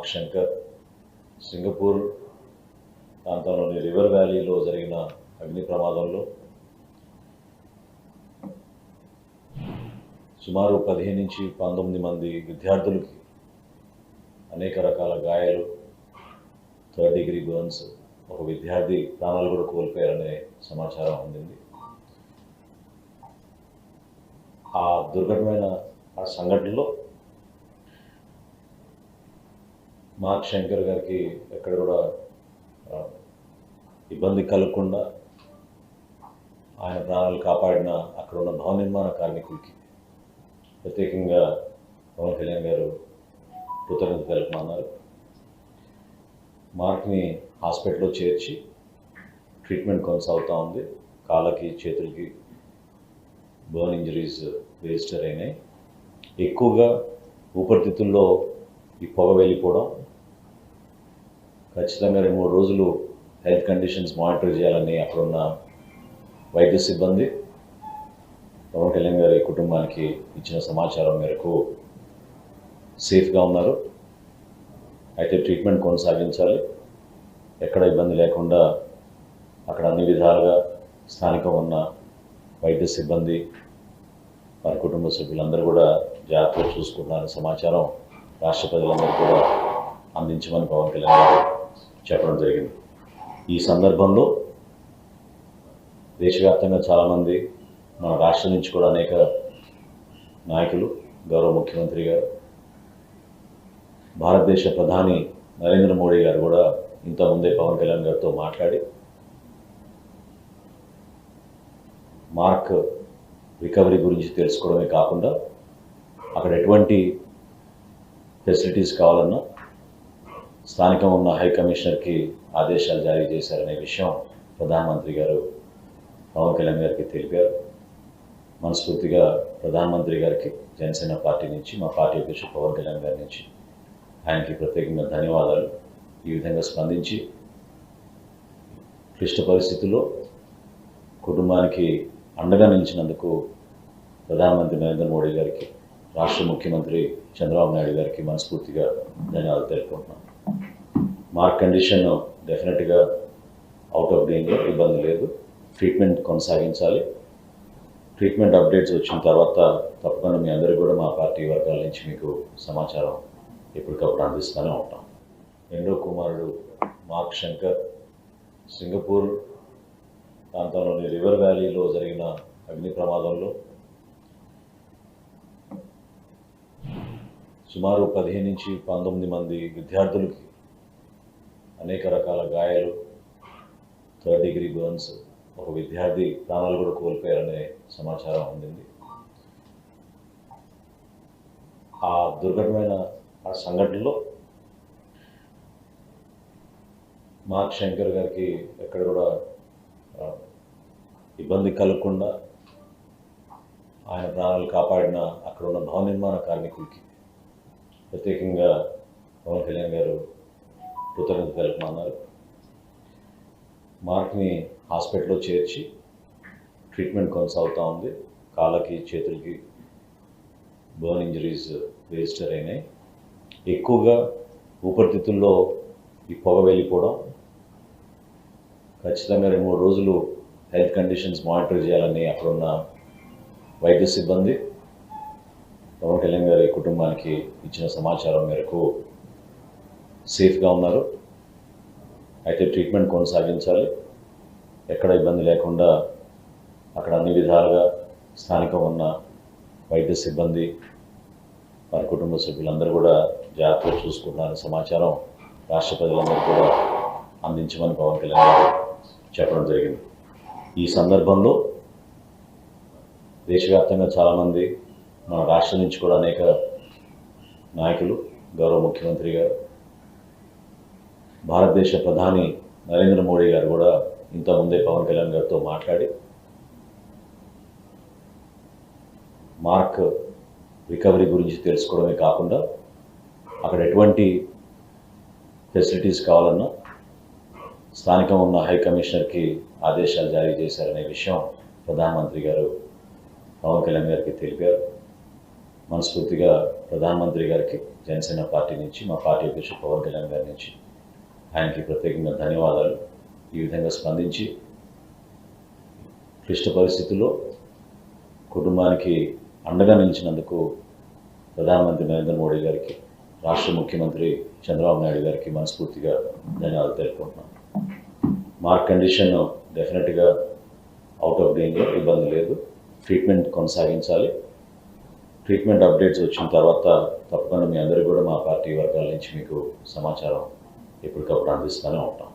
Mark Shankar Singapore ప్రాంతంలోని river వ్యాలీలో జరిగిన అగ్ని ప్రమాదంలో సుమారు 15 నుంచి 19 మంది విద్యార్థులకి అనేక రకాల గాయాలు, 3rd డిగ్రీ బర్న్స్, ఒక విద్యార్థి ప్రాణాలు కూడా కోల్పోయారనే సమాచారం అందింది. ఆ దుర్ఘటమైన ఆ సంఘటనలో మార్క్ శంకర్ గారికి ఎక్కడ కూడా ఇబ్బంది కలగకుండా ఆయన ప్రాణాలు కాపాడిన అక్కడ ఉన్న భవన నిర్మాణ కార్మికులకి ప్రత్యేకంగా పవన్ కళ్యాణ్ గారు కృతజ్ఞత తెలుపమన్నారు. మార్క్ని హాస్పిటల్లో చేర్చి ట్రీట్మెంట్ కొనసాగుతూ ఉంది. కాళ్ళకి చేతులకి బర్న్ ఇంజరీస్ రిజిస్టర్ అయినాయి. ఎక్కువగా ఊపిరితిత్తుల్లో ఈ పొగ వెళ్ళిపోవడం, ఖచ్చితంగా 2-3 రోజులు హెల్త్ కండిషన్స్ మానిటర్ చేయాలని అక్కడున్న వైద్య సిబ్బంది పవన్ కళ్యాణ్ గారి కుటుంబానికి ఇచ్చిన సమాచారం మేరకు సేఫ్గా ఉన్నారు. అయితే ట్రీట్మెంట్ కొనసాగించాలి. ఎక్కడ ఇబ్బంది లేకుండా అక్కడ అన్ని విధాలుగా స్థానికంగా ఉన్న వైద్య సిబ్బంది వారి కుటుంబ సభ్యులందరూ కూడా జాగ్రత్తగా చూసుకుంటున్నారని సమాచారం రాష్ట్ర ప్రజలందరూ కూడా అందించమని పవన్ కళ్యాణ్ గారు చెప్పడం జరిగింది. ఈ సందర్భంలో దేశవ్యాప్తంగా చాలామంది, మన రాష్ట్రం నుంచి కూడా అనేక నాయకులు, గౌరవ ముఖ్యమంత్రి గారు, భారతదేశ ప్రధాని నరేంద్ర మోడీ గారు కూడా ఇంతకుముందే పవన్ కళ్యాణ్ గారితో మాట్లాడి మార్క్ రికవరీ గురించి తెలుసుకోవడమే కాకుండా అక్కడ ఎటువంటి ఫెసిలిటీస్ కావాలన్నా స్థానికంగా ఉన్న హై కమిషనర్కి ఆదేశాలు జారీ చేశారనే విషయం ప్రధానమంత్రి గారు పవన్ కళ్యాణ్ గారికి తెలిపారు. మనస్ఫూర్తిగా ప్రధానమంత్రి గారికి జనసేన పార్టీ నుంచి, మా పార్టీ అధ్యక్షుడు పవన్ కళ్యాణ్ గారి నుంచి ఆయనకి ప్రత్యేకంగా ధన్యవాదాలు. ఈ విధంగా స్పందించి క్లిష్ట పరిస్థితుల్లో కుటుంబానికి అండగా నిలిచినందుకు ప్రధానమంత్రి నరేంద్ర మోడీ గారికి, రాష్ట్ర ముఖ్యమంత్రి చంద్రబాబు నాయుడు గారికి మనస్ఫూర్తిగా ధన్యవాదాలు తెలుపుకుంటున్నాను. మార్క్ కండిషన్ డెఫినెట్గా అవుట్ ఆఫ్ డేంజర్, ఇబ్బంది లేదు. ట్రీట్మెంట్ కొనసాగించాలి. ట్రీట్మెంట్ అప్డేట్స్ వచ్చిన తర్వాత తప్పకుండా మీ అందరికీ కూడా మా పార్టీ వర్గాల నుంచి మీకు సమాచారం ఎప్పటికప్పుడు అందిస్తూనే ఉంటాం. రెండో కుమారుడు మార్క్ శంకర్ సింగపూర్ ప్రాంతంలోని రివర్ వ్యాలీలో జరిగిన అగ్ని ప్రమాదంలో సుమారు 15 నుంచి 19 మంది విద్యార్థులకి అనేక రకాల గాయాలు, 3rd డిగ్రీ బర్న్స్, ఒక విద్యార్థి ప్రాణాలు కూడా కోల్పోయారనే సమాచారం అందింది. ఆ దుర్ఘటమైన ఆ సంఘటనలో మార్క్ శంకర్ గారికి ఎక్కడ కూడా ఇబ్బంది కలగకుండా ఆయన ప్రాణాలు కాపాడిన అక్కడ ఉన్న భవన నిర్మాణ కార్మికులకి ప్రత్యేకంగా పవన్ కళ్యాణ్ గారు కృతజ్ఞత తెలుపమన్నారు. మార్క్ని హాస్పిటల్లో చేర్చి ట్రీట్మెంట్ కొనసాగుతూ ఉంది. కాళ్ళకి చేతులకి బర్న్ ఇంజరీస్ రిజిస్టర్ అయినాయి. ఎక్కువగా ఊపిరితిత్తుల్లో ఈ పొగ వెళ్ళిపోవడం, ఖచ్చితంగా 2-3 రోజులు హెల్త్ కండిషన్స్ మానిటర్ చేయాలని అక్కడున్న వైద్య సిబ్బంది పవన్ కళ్యాణ్ గారి కుటుంబానికి ఇచ్చిన సమాచారం మేరకు సేఫ్గా ఉన్నారు. అయితే ట్రీట్మెంట్ కొనసాగించాలి. ఎక్కడ ఇబ్బంది లేకుండా అక్కడ అన్ని విధాలుగా స్థానికంగా ఉన్న వైద్య సిబ్బంది వారి కుటుంబ సభ్యులందరూ కూడా జాగ్రత్తగా చూసుకుంటున్నారని సమాచారం రాష్ట్ర ప్రజలందరూ కూడా అందించమని పవన్ కళ్యాణ్ గారు చెప్పడం జరిగింది. ఈ సందర్భంలో దేశవ్యాప్తంగా చాలామంది, మన రాష్ట్రం నుంచి కూడా అనేక నాయకులు, గౌరవ ముఖ్యమంత్రి గారు, భారతదేశ ప్రధాని నరేంద్ర మోడీ గారు కూడా ఇంతకుముందే పవన్ కళ్యాణ్ గారితో మాట్లాడి మార్క్ రికవరీ గురించి తెలుసుకోవడమే కాకుండా అక్కడ ఎటువంటి ఫెసిలిటీస్ కావాలన్నా స్థానికంగా ఉన్న హై కమిషనర్కి ఆదేశాలు జారీ చేశారనే విషయం ప్రధానమంత్రి గారు పవన్ కళ్యాణ్ గారికి తెలిపారు. మనస్ఫూర్తిగా ప్రధానమంత్రి గారికి, జనసేన పార్టీ నుంచి, మా పార్టీ అధ్యక్షుడు పవన్ కళ్యాణ్ గారి నుంచి ఆయనకి ప్రత్యేకంగా ధన్యవాదాలు. ఈ విధంగా స్పందించి క్లిష్ట పరిస్థితుల్లో కుటుంబానికి అండగా నిలిచినందుకు ప్రధానమంత్రి నరేంద్ర మోడీ గారికి, రాష్ట్ర ముఖ్యమంత్రి చంద్రబాబు నాయుడు గారికి మనస్ఫూర్తిగా ధన్యవాదాలు తెలుపుకుంటున్నాను. మార్క్ కండిషన్ డెఫినెట్గా అవుట్ ఆఫ్ డేంజర్, ఇబ్బంది లేదు. ట్రీట్మెంట్ కొనసాగించాలి. ట్రీట్మెంట్ అప్డేట్స్ వచ్చిన తర్వాత తప్పకుండా మీ అందరికీ కూడా మా పార్టీ వర్గాల నుంచి మీకు సమాచారం ఎప్పటికప్పుడు అందిస్తూనే ఉంటాం.